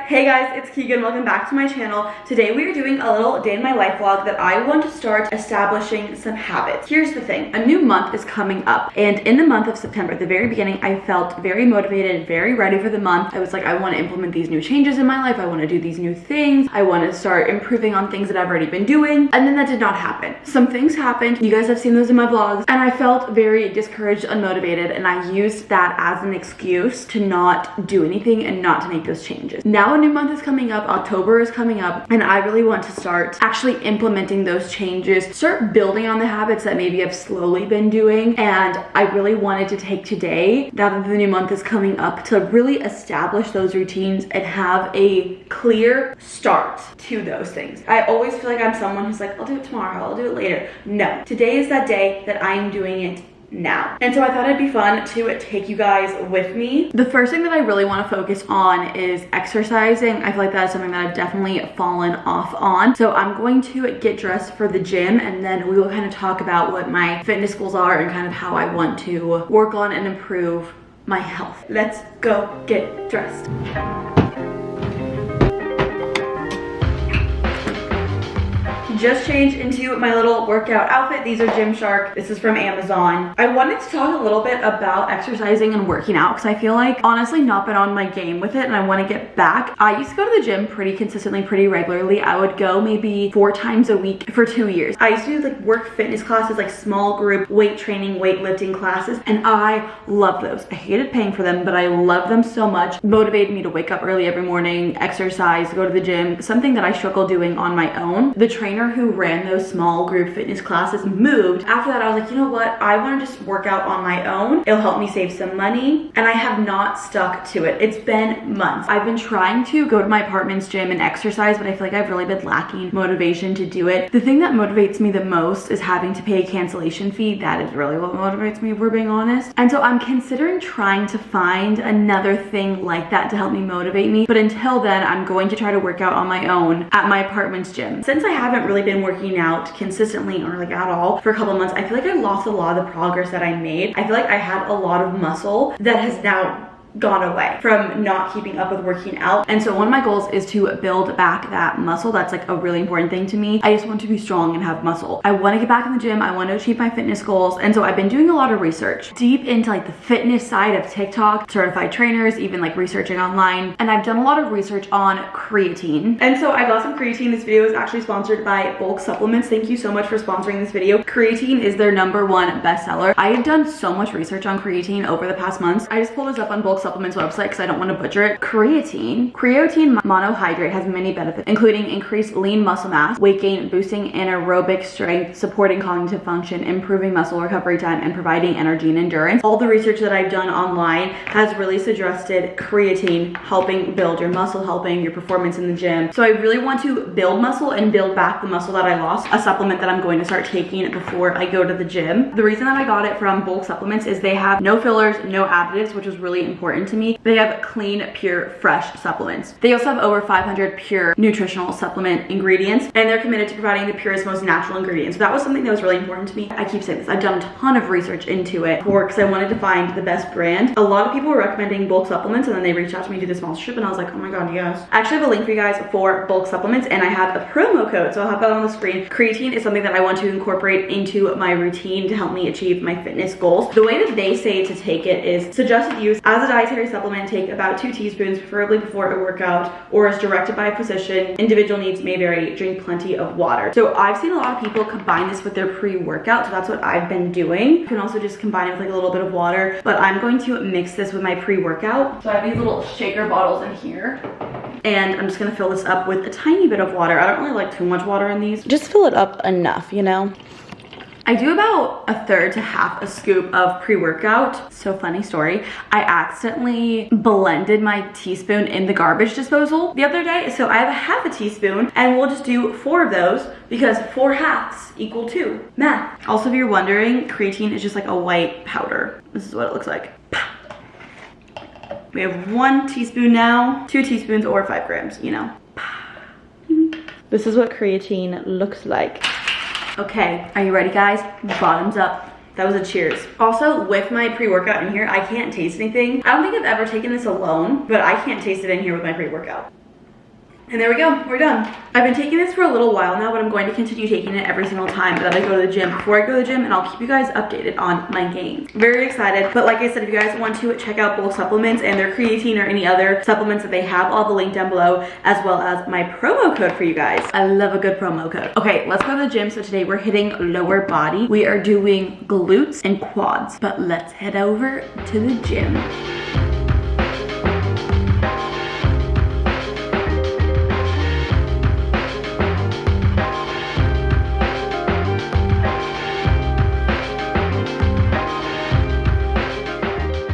Hey guys, it's Keegan. Welcome back to my channel. Today we are doing a little day in my life vlog that I want to start establishing some habits. Here's the thing, a new month is coming up, and in the month of September, at the very beginning, I felt very motivated, very ready for the month. I was like, I want to implement these new changes in my life. I want to do these new things. I want to start improving on things that I've already been doing. And then that did not happen. Some things happened. You guys have seen those in my vlogs, and I felt very discouraged, unmotivated, and I used that as an excuse to not do anything and not to make those changes. Now a new month is coming up, October is coming up, and I really want to start actually implementing those changes, start building on the habits that maybe I've slowly been doing. And I really wanted to take today, now that the new month is coming up, to really establish those routines and have a clear start to those things. I always feel like I'm someone who's like, I'll do it tomorrow, I'll do it later. No, today is that day that I am doing it now. And so I thought it'd be fun to take you guys with me. The first thing that I really want to focus on is exercising. I feel like that is something that I've definitely fallen off on. So I'm going to get dressed for the gym, and then we will kind of talk about what my fitness goals are and kind of how I want to work on and improve my health. Let's go get dressed. Just changed into my little workout outfit. These are Gymshark. This is from Amazon. I wanted to talk a little bit about exercising and working out because I feel like honestly not been on my game with it, and I want to get back. I used to go to the gym pretty consistently, pretty regularly. I would go maybe 4 times a week for 2 years. I used to do like work fitness classes, like small group weight training, weightlifting classes, and I love those. I hated paying for them, but I love them so much. Motivated me to wake up early every morning, exercise, go to the gym, something that I struggle doing on my own. The trainer who ran those small group fitness classes moved. After that, I was like, you know what? I want to just work out on my own. It'll help me save some money. And I have not stuck to it. It's been months. I've been trying to go to my apartment's gym and exercise, but I feel like I've really been lacking motivation to do it. The thing that motivates me the most is having to pay a cancellation fee. That is really what motivates me, if we're being honest. And so I'm considering trying to find another thing like that to help me motivate me. But until then, I'm going to try to work out on my own at my apartment's gym. Since I haven't really been working out consistently or like at all for a couple months, I feel like I lost a lot of the progress that I made. I feel like I had a lot of muscle that has now gone away from not keeping up with working out. And so one of my goals is to build back that muscle. That's like a really important thing to me. I just want to be strong and have muscle. I want to get back in the gym. I want to achieve my fitness goals. And so I've been doing a lot of research deep into like the fitness side of TikTok, certified trainers, even like researching online. And I've done a lot of research on creatine. And so I got some creatine. This video is actually sponsored by Bulk Supplements. Thank you so much for sponsoring this video. Creatine is their #1 bestseller. I have done so much research on creatine over the past months. I just pulled this up on Bulk Supplements website because I don't want to butcher it. Creatine monohydrate has many benefits, including increased lean muscle mass, weight gain, boosting anaerobic strength, supporting cognitive function, improving muscle recovery time, and providing energy and endurance. All the research that I've done online has really suggested creatine helping build your muscle, helping your performance in the gym. So I really want to build muscle and build back the muscle that I lost. A supplement that I'm going to start taking before I go to the gym. The reason that I got it from Bulk Supplements is they have no fillers, no additives, which is really important to me. They have clean, pure, fresh supplements. They also have over 500 pure nutritional supplement ingredients, and they're committed to providing the purest, most natural ingredients. So that was something that was really important to me. I keep saying this. I've done a ton of research into it because I wanted to find the best brand. A lot of people were recommending Bulk Supplements, and then they reached out to me to do the sponsorship, and I was like, oh my god, yes. I actually have a link for you guys for Bulk Supplements, and I have a promo code, so I'll have that on the screen. Creatine is something that I want to incorporate into my routine to help me achieve my fitness goals. The way that they say to take it is suggested use as a dietary supplement. Take about 2 teaspoons, preferably before a workout, or as directed by a physician. Individual needs may vary. Drink plenty of water. So I've seen a lot of people combine this with their pre-workout, so that's what I've been doing. You can also just combine it with like a little bit of water, but I'm going to mix this with my pre-workout. So I have these little shaker bottles in here, and I'm just gonna fill this up with a tiny bit of water. I don't really like too much water in these. Just fill it up enough, you know? I do about 1/3 to 1/2 a scoop of pre-workout. So funny story. I accidentally blended my teaspoon in the garbage disposal the other day. So I have 1/2 teaspoon, and we'll just do 4 of those because 4 halves equal 2. Math. Also, if you're wondering, creatine is just like a white powder. This is what it looks like. We have 1 teaspoon now, 2 teaspoons, or 5 grams, you know. This is what creatine looks like. Okay, are you ready, guys? Bottoms up. That was a cheers. Also, with my pre-workout in here, I can't taste anything. I don't think I've ever taken this alone, but I can't taste it in here with my pre-workout. And there we go, we're done. I've been taking this for a little while now, but I'm going to continue taking it every single time that I go to the gym before I go to the gym, and I'll keep you guys updated on my game. Very excited, but like I said, if you guys want to check out both supplements and their creatine or any other supplements that they have, I'll have a link down below, as well as my promo code for you guys. I love a good promo code. Okay, let's go to the gym. So today we're hitting lower body. We are doing glutes and quads, but let's head over to the gym.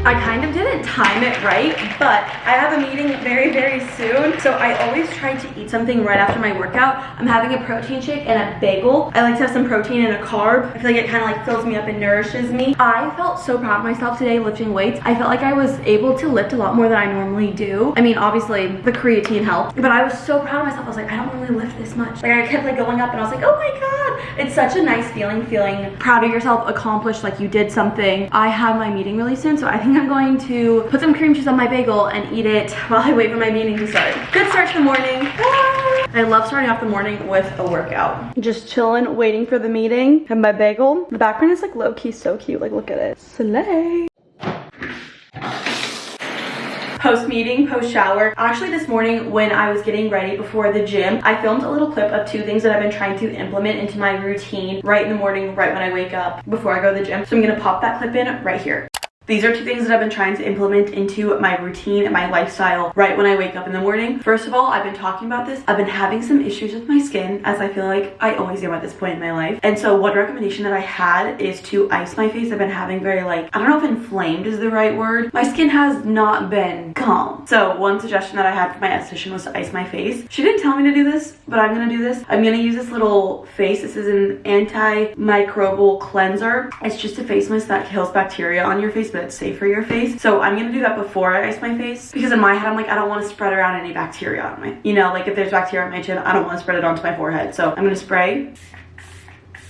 I kind of didn't time it right, but I have a meeting very, very soon. So I always try to eat something right after my workout. I'm having a protein shake and a bagel. I like to have some protein and a carb. I feel like it kind of like fills me up and nourishes me. I felt so proud of myself today lifting weights. I felt like I was able to lift a lot more than I normally do. I mean, obviously the creatine helped, but I was so proud of myself. I was like, I don't really lift this much. Like I kept like going up and I was like, oh my God. It's such a nice feeling proud of yourself, accomplished, like you did something. I have my meeting really soon, so I think I'm going to put some cream cheese on my bagel and eat it while I wait for my meeting to start. Good start to the morning. Ah! I love starting off the morning with a workout. Just chilling, waiting for the meeting. Have my bagel. The background is like low-key so cute. Like look at it. Slay. Post-meeting, post-shower. Actually, this morning when I was getting ready before the gym, I filmed a little clip of 2 things that I've been trying to implement into my routine right in the morning, right when I wake up, before I go to the gym. So I'm gonna pop that clip in right here. These are 2 things that I've been trying to implement into my routine and my lifestyle right when I wake up in the morning. First of all, I've been talking about this. I've been having some issues with my skin, as I feel like I always am at this point in my life. And so one recommendation that I had is to ice my face. I've been having very like, I don't know if inflamed is the right word. My skin has not been calm. So one suggestion that I had for my esthetician was to ice my face. She didn't tell me to do this, but I'm gonna do this. I'm gonna use this little face. This is an antimicrobial cleanser. It's just a face mist that kills bacteria on your face, but it's safe for your face. So I'm gonna do that before I ice my face, because in my head I'm like, I don't want to spread around any bacteria on my, you know, like if there's bacteria on my chin, I don't want to spread it onto my forehead. So I'm gonna spray,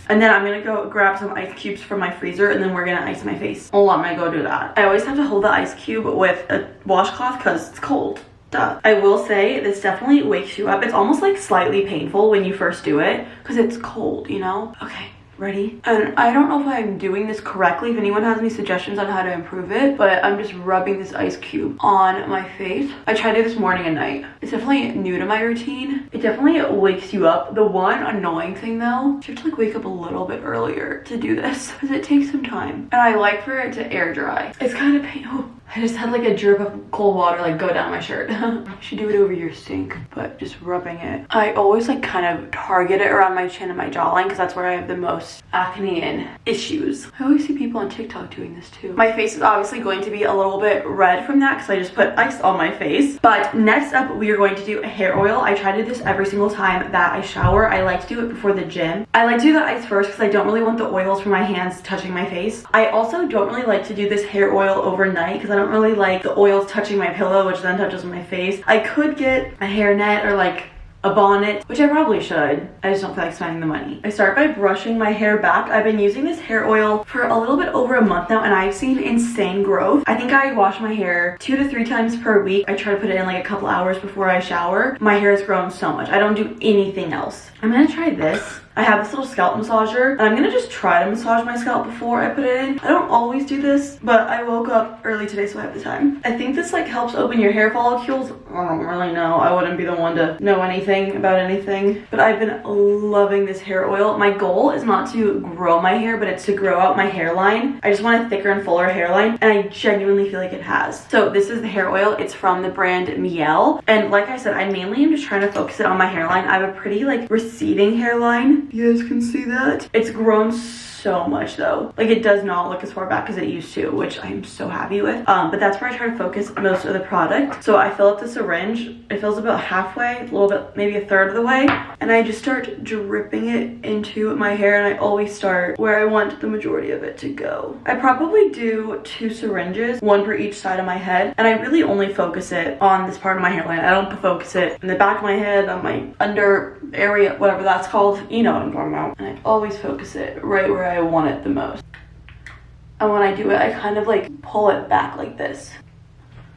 and then I'm gonna go grab some ice cubes from my freezer, and then we're gonna ice my face. Oh, I'm gonna go do that. I always have to hold the ice cube with a washcloth because it's cold. Duh. I will say this definitely wakes you up. It's almost like slightly painful when you first do it because it's cold, you know? Okay. Ready? And I don't know if I'm doing this correctly, if anyone has any suggestions on how to improve it, but I'm just rubbing this ice cube on my face. I tried it this morning and night. It's definitely new to my routine. It definitely wakes you up. The one annoying thing though, you have to like wake up a little bit earlier to do this because it takes some time. And I like for it to air dry. It's kind of painful. I just had like a drip of cold water like go down my shirt. You should do it over your sink, but just rubbing it. I always like kind of target it around my chin and my jawline because that's where I have the most acne and issues. I always see people on TikTok doing this too. My face is obviously going to be a little bit red from that because I just put ice on my face. But next up, we are going to do a hair oil. I try to do this every single time that I shower. I like to do it before the gym. I like to do the ice first because I don't really want the oils from my hands touching my face. I also don't really like to do this hair oil overnight because I don't really like the oils touching my pillow, which then touches my face. I could get a hairnet or like a bonnet, which I probably should. I just don't feel like spending the money. I start by brushing my hair back. I've been using this hair oil for a little bit over a month now, and I've seen insane growth. I think I wash my hair 2 to 3 times per week. I try to put it in like a couple hours before I shower. My hair has grown so much. I don't do anything else. I'm gonna try this. I have this little scalp massager, and I'm gonna just try to massage my scalp before I put it in. I don't always do this, but I woke up early today, so I have the time. I think this like helps open your hair follicles. I don't really know. I wouldn't be the one to know anything about anything, but I've been loving this hair oil. My goal is not to grow my hair, but it's to grow out my hairline. I just want a thicker and fuller hairline, and I genuinely feel like it has. So this is the hair oil. It's from the brand Miel, and like I said, I mainly am just trying to focus it on my hairline. I have a pretty like receding hairline. You guys can see that. It's grown so much though. Like it does not look as far back as it used to, which I'm so happy with. But that's where I try to focus most of the product. So I fill up the syringe. It fills about halfway, a little bit, maybe a third of the way. And I just start dripping it into my hair, and I always start where I want the majority of it to go. I probably do 2 syringes, 1 for each side of my head. And I really only focus it on this part of my hairline. I don't focus it in the back of my head, on my under area, whatever that's called. You know what I'm talking about. And I always focus it right where I want it the most. And when I do it, I kind of like pull it back like this.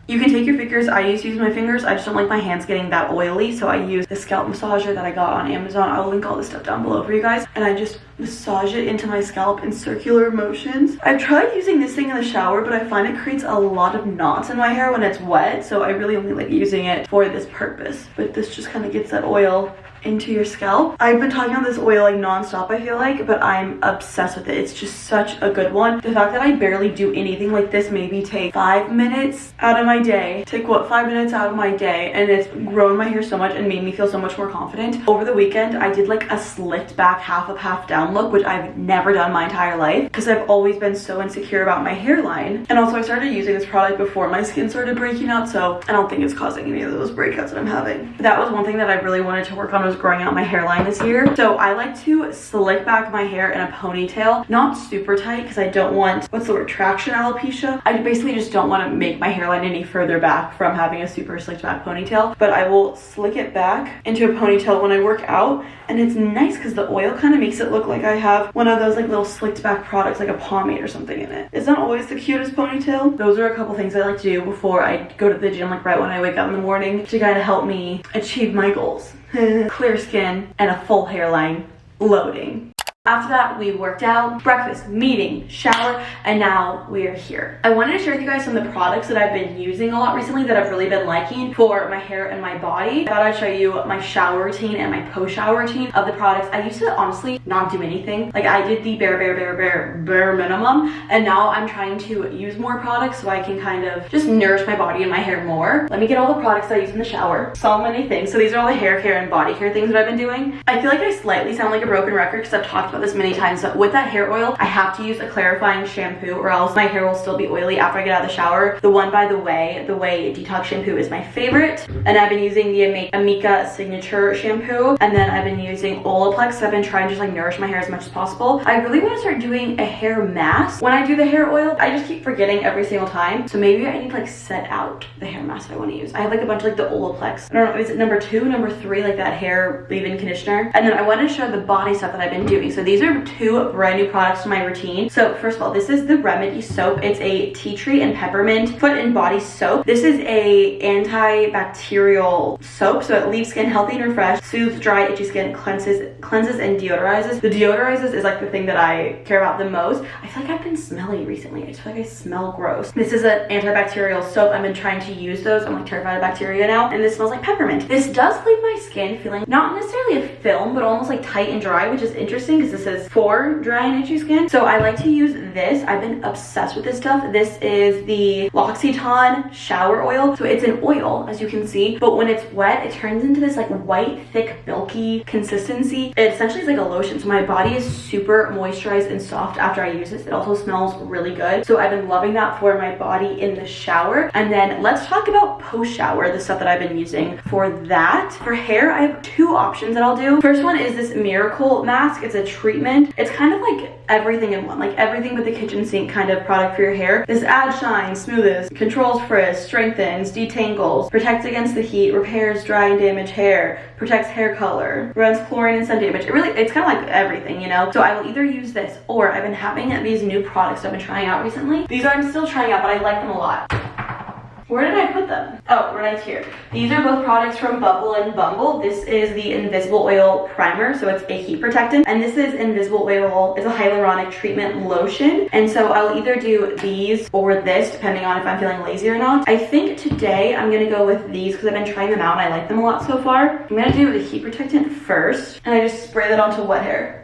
You can take your fingers. I used to use my fingers. I just don't like my hands getting that oily, so I use the scalp massager that I got on Amazon. I'll link all this stuff down below for you guys. And I just massage it into my scalp in circular motions. I've tried using this thing in the shower, but I find it creates a lot of knots in my hair when it's wet, so I really only like using it for this purpose. But this just kind of gets that oil into your scalp. I've been talking about this oil like non-stop, I feel like, but I'm obsessed with it. It's just such a good one. The fact that I barely do anything like this, maybe take 5 minutes out of my day, take what, 5 minutes out of my day, and it's grown my hair so much and made me feel so much more confident. Over the weekend, I did like a slicked back half up, half down look, which I've never done my entire life because I've always been so insecure about my hairline. And also I started using this product before my skin started breaking out, so I don't think it's causing any of those breakouts that I'm having. That was one thing that I really wanted to work on, was growing out my hairline this year. So I like to slick back my hair in a ponytail, not super tight because I don't want, what's the word, traction alopecia. I basically just don't want to make my hairline any further back from having a super slicked back ponytail, but I will slick it back into a ponytail when I work out. And it's nice because the oil kind of makes it look like I have one of those like little slicked back products, like a pomade or something in it. It's not always the cutest ponytail. Those are a couple things I like to do before I go to the gym, like right when I wake up in the morning, to kind of help me achieve my goals. Clear skin and a full hairline loading. After that, we worked out, breakfast, meeting, shower, and now we are here. I wanted to share with you guys some of the products that I've been using a lot recently that I've really been liking for my hair and my body. I thought I'd show you my shower routine and my post-shower routine of the products. I used to honestly not do anything. Like I did the bare minimum, and now I'm trying to use more products so I can kind of just nourish my body and my hair more. Let me get all the products that I use in the shower. So many things. So these are all the hair care and body care things that I've been doing. I feel like I slightly sound like a broken record because I've talked about this many times, but with that hair oil, I have to use a clarifying shampoo or else my hair will still be oily after I get out of the shower. The one by the way detox shampoo is my favorite, and I've been using the Amika signature shampoo, and then I've been using Olaplex. I've been trying to just like nourish my hair as much as possible. I really want to start doing a hair mask when I do the hair oil. I just keep forgetting every single time, so maybe I need to like set out the hair mask I want to use. I have like a bunch of like the Olaplex, I don't know, is it number 2, number 3, like that hair leave-in conditioner. And then I wanted to show the body stuff that I've been doing. So these are 2 brand new products to my routine. So first of all, this is the Remedy soap. It's a tea tree and peppermint foot and body soap. This is a antibacterial soap, so it leaves skin healthy and refreshed, soothes dry, itchy skin, cleanses and deodorizes. The deodorizes is like the thing that I care about the most. I feel like I've been smelly recently. I just feel like I smell gross. This is an antibacterial soap. I've been trying to use those. I'm like terrified of bacteria now, and this smells like peppermint. This does leave my skin feeling not necessarily a film, but almost like tight and dry, which is interesting because this is for dry and itchy skin. So I like to use this. I've been obsessed with this stuff. This is the L'Occitane shower oil. So it's an oil, as you can see, but when it's wet, it turns into this like white, thick, milky consistency. It essentially is like a lotion. So my body is super moisturized and soft after I use this. It also smells really good. So I've been loving that for my body in the shower. And then let's talk about post-shower, the stuff that I've been using for that. For hair, I have 2 options that I'll do. First one is this Miracle mask. It's a treatment. It's kind of like everything in one, like everything but the kitchen sink kind of product for your hair. This adds shine, smoothes, controls frizz, strengthens, detangles, protects against the heat, repairs dry and damaged hair, protects hair color, prevents chlorine and sun damage. It's kind of like everything, you know? So I will either use this, or I've been having these new products I've been trying out recently. These I'm still trying out, but I like them a lot. Where did I put them? Oh, right here. These are both products from Bumble and Bumble. This is the Invisible Oil Primer, so it's a heat protectant. And this is Invisible Oil, it's a hyaluronic treatment lotion. And so I'll either do these or this, depending on if I'm feeling lazy or not. I think today I'm gonna go with these because I've been trying them out and I like them a lot so far. I'm gonna do the heat protectant first, and I just spray that onto wet hair.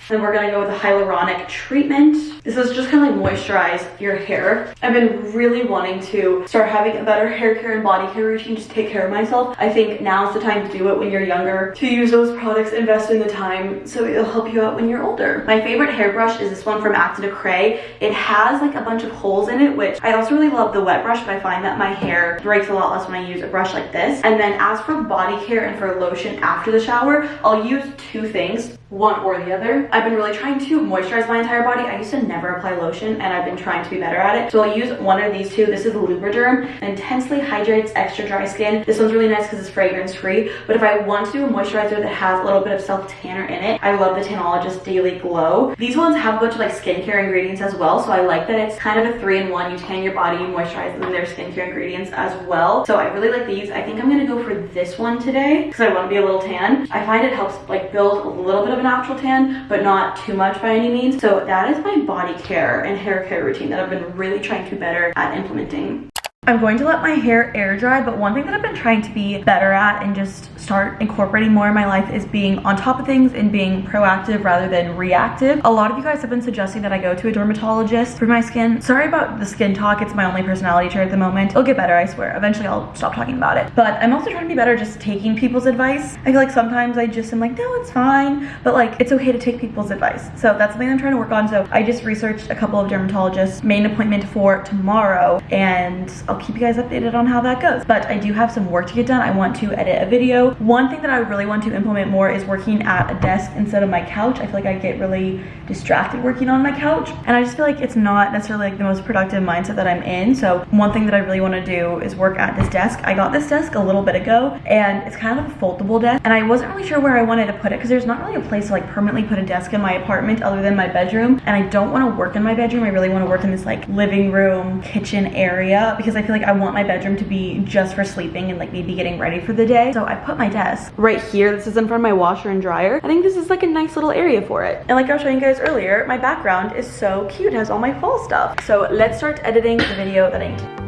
Then we're gonna go with a hyaluronic treatment. This is just kind of like moisturize your hair. I've been really wanting to start having a better hair care and body care routine, just take care of myself. I think now's the time to do it when you're younger, to use those products, invest in the time, so it'll help you out when you're older. My favorite hairbrush is this one from Acta de Cray. It has like a bunch of holes in it, which I also really love the wet brush, but I find that my hair breaks a lot less when I use a brush like this. And then as for body care and for lotion after the shower, I'll use 2 things, one or the other. I've been really trying to moisturize my entire body. I used to never apply lotion, and I've been trying to be better at it. So I'll use one of these two. This is the Lubriderm, intensely hydrates extra dry skin. This one's really nice because it's fragrance free. But if I want to do a moisturizer that has a little bit of self tanner in it, I love the Tanologist Daily Glow. These ones have a bunch of like skincare ingredients as well, so I like that it's kind of a 3-in-1. You tan your body, you moisturize, and then there's skincare ingredients as well. So I really like these. I think I'm gonna go for this one today because I want to be a little tan. I find it helps like build a little bit of a natural tan, but not too much by any means. So that is my body care and hair care routine that I've been really trying to be better at implementing. I'm going to let my hair air dry, but one thing that I've been trying to be better at and just start incorporating more in my life is being on top of things and being proactive rather than reactive. A lot of you guys have been suggesting that I go to a dermatologist for my skin. Sorry about the skin talk, it's my only personality trait at the moment. It'll get better, I swear. Eventually I'll stop talking about it. But I'm also trying to be better just taking people's advice. I feel like sometimes I just am like, no, it's fine. But like, it's okay to take people's advice. So that's something I'm trying to work on. So I just researched a couple of dermatologists, made an appointment for tomorrow, and I'll keep you guys updated on how that goes. But I do have some work to get done. I want to edit a video. One thing that I really want to implement more is working at a desk instead of my couch. I feel like I get really distracted working on my couch, and I just feel like it's not necessarily like the most productive mindset that I'm in. So one thing that I really want to do is work at this desk. I got this desk a little bit ago, and it's kind of a foldable desk, and I wasn't really sure where I wanted to put it because there's not really a place to like permanently put a desk in my apartment other than my bedroom, and I don't want to work in my bedroom. I really want to work in this like living room, kitchen area because I feel like I want my bedroom to be just for sleeping and like maybe getting ready for the day. So I put my desk right here. This is in front of my washer and dryer. I think this is like a nice little area for it. And like I was showing you guys earlier, my background is so cute. It has all my fall stuff. So let's start editing the video that I need to.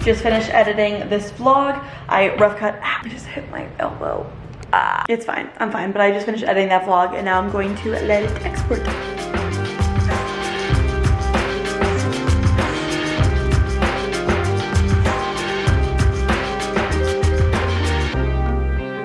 Just finished editing this vlog. I rough cut. I just hit my elbow. It's fine. I'm fine. But I just finished editing that vlog, and now I'm going to let it export.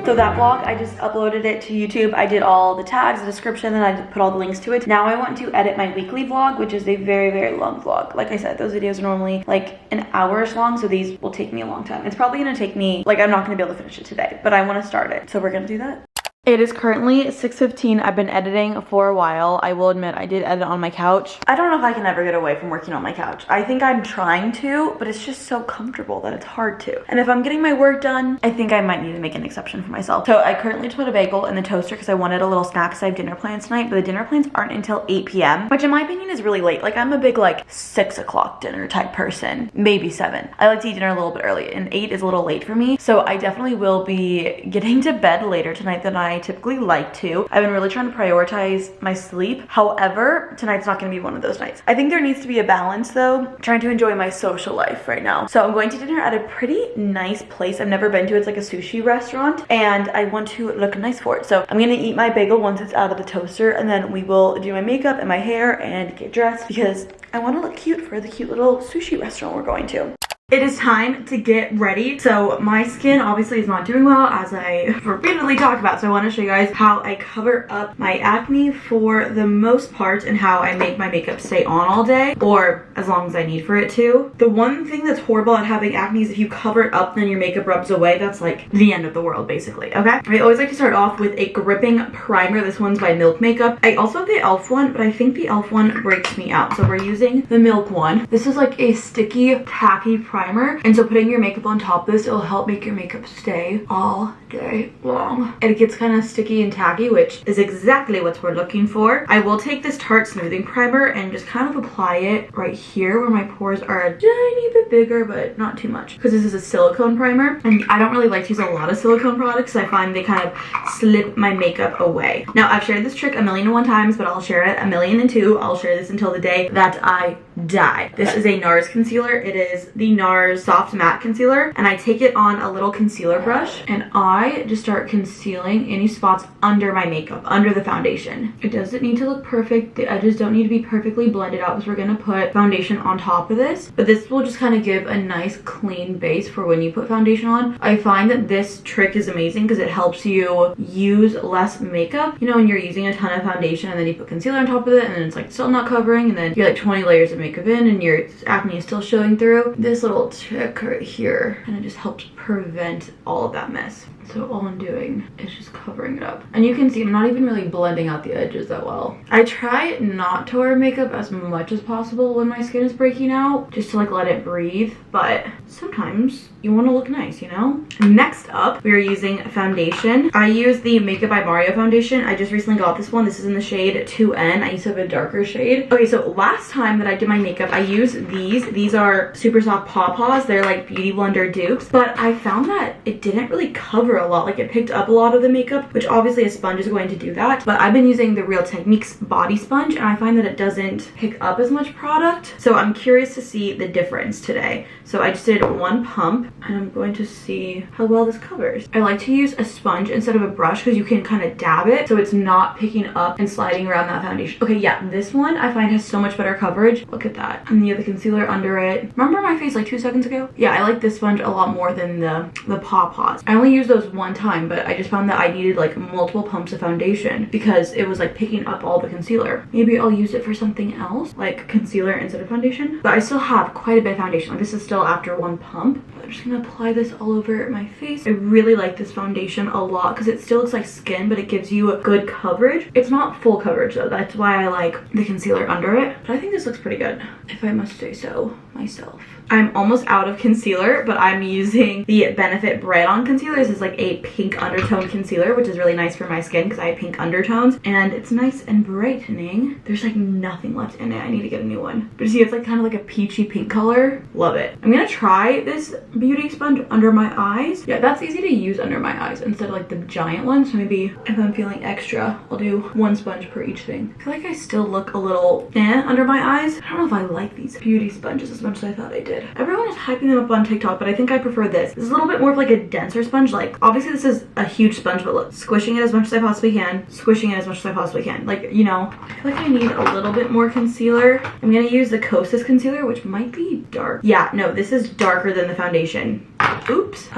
So that vlog, I just uploaded it to YouTube. I did all the tags, the description, and I put all the links to it. Now I want to edit my weekly vlog, which is a very, very long vlog. Like I said, those videos are normally like an hour-ish long, so these will take me a long time. It's probably gonna take me, like I'm not gonna be able to finish it today, but I wanna start it. So we're gonna do that. It is currently 6:15. I've been editing for a while. I will admit I did edit on my couch. I don't know if I can ever get away from working on my couch. I think I'm trying to, but it's just so comfortable that it's hard to. And if I'm getting my work done, I think I might need to make an exception for myself. So I currently just put a bagel in the toaster because I wanted a little snack because I have dinner plans tonight, but the dinner plans aren't until 8 p.m., which in my opinion is really late. Like I'm a big like 6 o'clock dinner type person, maybe 7. I like to eat dinner a little bit early, and 8 is a little late for me. So I definitely will be getting to bed later tonight than I typically like to. I've been really trying to prioritize my sleep. However, tonight's not going to be one of those nights. I think there needs to be a balance though. I'm trying to enjoy my social life right now. So I'm going to dinner at a pretty nice place I've never been to. It's like a sushi restaurant, and I want to look nice for it. So I'm going to eat my bagel once it's out of the toaster, and then we will do my makeup and my hair and get dressed because I want to look cute for the cute little sushi restaurant we're going to. It is time to get ready. So my skin obviously is not doing well, as I repeatedly talk about. So I want to show you guys how I cover up my acne for the most part and how I make my makeup stay on all day, or as long as I need for it to. The one thing that's horrible at having acne is if you cover it up then your makeup rubs away. That's like the end of the world basically, okay? I always like to start off with a gripping primer. This one's by Milk Makeup. I also have the e.l.f. one, but I think the e.l.f. one breaks me out. So we're using the Milk one. This is like a sticky, tacky primer, and so putting your makeup on top of this, it'll help make your makeup stay all day long. And it gets kind of sticky and tacky, which is exactly what we're looking for. I will take this Tarte smoothing primer and just kind of apply it right here where my pores are a tiny bit bigger, but not too much, because this is a silicone primer, and I don't really like to use a lot of silicone products. I find they kind of slip my makeup away. Now I've shared this trick 1,000,001 times, but I'll share it 1,000,002. I'll share this until the day that I die. This is a NARS concealer. It is the NARS Soft Matte Concealer, and I take it on a little concealer brush and I just start concealing any spots under my makeup, under the foundation. It doesn't need to look perfect. The edges don't need to be perfectly blended out because we're gonna put foundation on top of this, but this will just kind of give a nice clean base for when you put foundation on. I find that this trick is amazing because it helps you use less makeup. You know, when you're using a ton of foundation and then you put concealer on top of it and then it's like still not covering, and then you're like 20 layers of makeup in and your acne is still showing through. This little trick right here kind of just helps prevent all of that mess. So all I'm doing is just covering it up. And you can see I'm not even really blending out the edges that well. I try not to wear makeup as much as possible when my skin is breaking out, just to like let it breathe, but sometimes you want to look nice, you know? Next up, we are using foundation. I use the Makeup by Mario foundation. I just recently got this one. This is in the shade 2N. I used to have a darker shade. Okay, so last time that I did my makeup, I used these. These are super soft pawpaws. They're like Beauty Blender dupes, but I found that it didn't really cover a lot. Like it picked up a lot of the makeup, which obviously a sponge is going to do that, but I've been using the Real Techniques body sponge and I find that it doesn't pick up as much product. So I'm curious to see the difference today. So I just did one pump and I'm going to see how well this covers. I like to use a sponge instead of a brush because you can kind of dab it so it's not picking up and sliding around that foundation. Okay, yeah, this one I find has so much better coverage. Look at that. And you have the concealer under it. Remember my face like 2 seconds ago? Yeah, I like this sponge a lot more than the pawpaws. I only use those one time, but I just found that I needed like multiple pumps of foundation because it was like picking up all the concealer. Maybe I'll use it for something else, like concealer instead of foundation. But I still have quite a bit of foundation. Like this is still after one pump. I'm just gonna apply this all over my face. I really like this foundation a lot because it still looks like skin, but it gives you good coverage. It's not full coverage though. That's why I like the concealer under it. But I think this looks pretty good, if I must say so myself. I'm almost out of concealer, but I'm using the Benefit Bread On Concealer. This is like a pink undertone concealer, which is really nice for my skin because I have pink undertones. And it's nice and brightening. There's like nothing left in it. I need to get a new one. But you see, it's like kind of like a peachy pink color. Love it. I'm gonna try this beauty sponge under my eyes. Yeah, that's easy to use under my eyes instead of like the giant one. So maybe if I'm feeling extra, I'll do one sponge per each thing. I feel like I still look a little under my eyes. I don't know if I like these beauty sponges as much as I thought I did. Everyone is hyping them up on TikTok, but I think I prefer this. This is a little bit more of like a denser sponge. Like obviously this is a huge sponge, but look, squishing it as much as I possibly can, squishing it as much as I possibly can. Like, you know, I feel like I need a little bit more concealer. I'm gonna use the Kosas concealer, which might be dark. Yeah, no, this is darker than the foundation. Oops.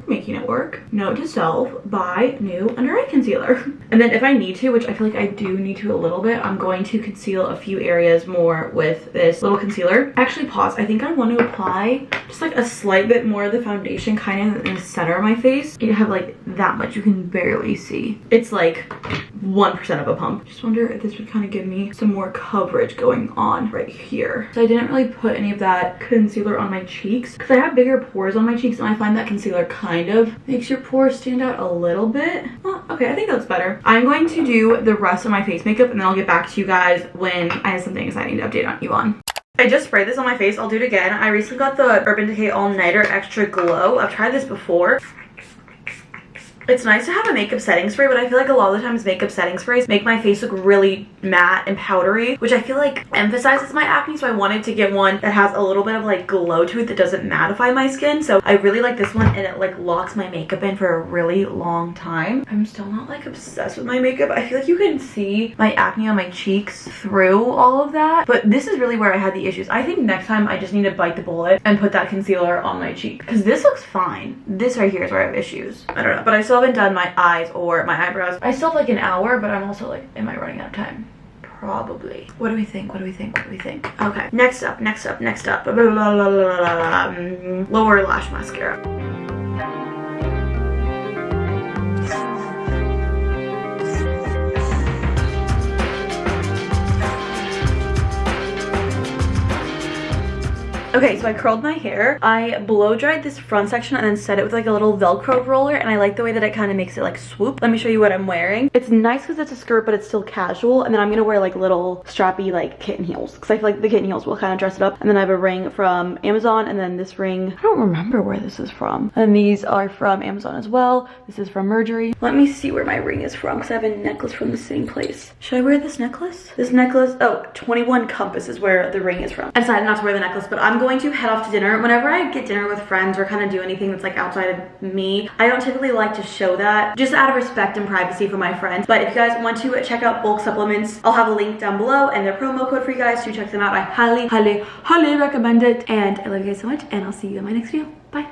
Making it work. Note to self, buy new under eye concealer. And then if I need to, which I feel like I do need to a little bit, I'm going to conceal a few areas more with this little concealer. Actually, pause. I think I want to apply just like a slight bit more of the foundation kind of in the center of my face. You have like that much, you can barely see. It's like 1% of a pump. Just wonder if this would kind of give me some more coverage going on right here. So I didn't really put any of that concealer on my cheeks because I have bigger pores on my cheeks and I find that concealer kind of makes your pores stand out a little bit. Oh, okay, I think that's better. I'm going to do the rest of my face makeup and then I'll get back to you guys when I have something exciting to update you on. I just sprayed this on my face. I'll do it again. I recently got the Urban Decay All Nighter Extra Glow. I've tried this before. It's nice to have a makeup setting spray, but I feel like a lot of the times makeup setting sprays make my face look really matte and powdery, which I feel like emphasizes my acne, so I wanted to get one that has a little bit of like glow to it that doesn't mattify my skin. So I really like this one and it like locks my makeup in for a really long time. I'm still not like obsessed with my makeup. I feel like you can see my acne on my cheeks through all of that, but this is really where I had the issues. I think next time I just need to bite the bullet and put that concealer on my cheek because this looks fine. This right here is where I have issues. I don't know, but I still haven't done my eyes or my eyebrows. I still have like an hour, but I'm also like, am I running out of time? Probably. What do we think? What do we think? What do we think? Okay, next up. Lower lash mascara. Okay, so I curled my hair. I blow dried this front section and then set it with like a little Velcro roller, and I like the way that it kind of makes it like swoop. Let me show you what I'm wearing. It's nice because it's a skirt, but it's still casual. And then I'm gonna wear like little strappy like kitten heels because I feel like the kitten heels will kind of dress it up. And then I have a ring from Amazon, and then this ring, I don't remember where this is from. And these are from Amazon as well. This is from Mergery. Let me see where my ring is from because I have a necklace from the same place. Should I wear this necklace? This necklace, oh, 21 Compass is where the ring is from. I decided not to wear the necklace, but I'm going to head off to dinner. Whenever I get dinner with friends or kind of do anything that's like outside of me, I don't typically like to show that, just out of respect and privacy for my friends. But if you guys want to check out bulk supplements, I'll have a link down below and their promo code for you guys to check them out. I highly recommend it. And I love you guys so much, and I'll see you in my next video. Bye.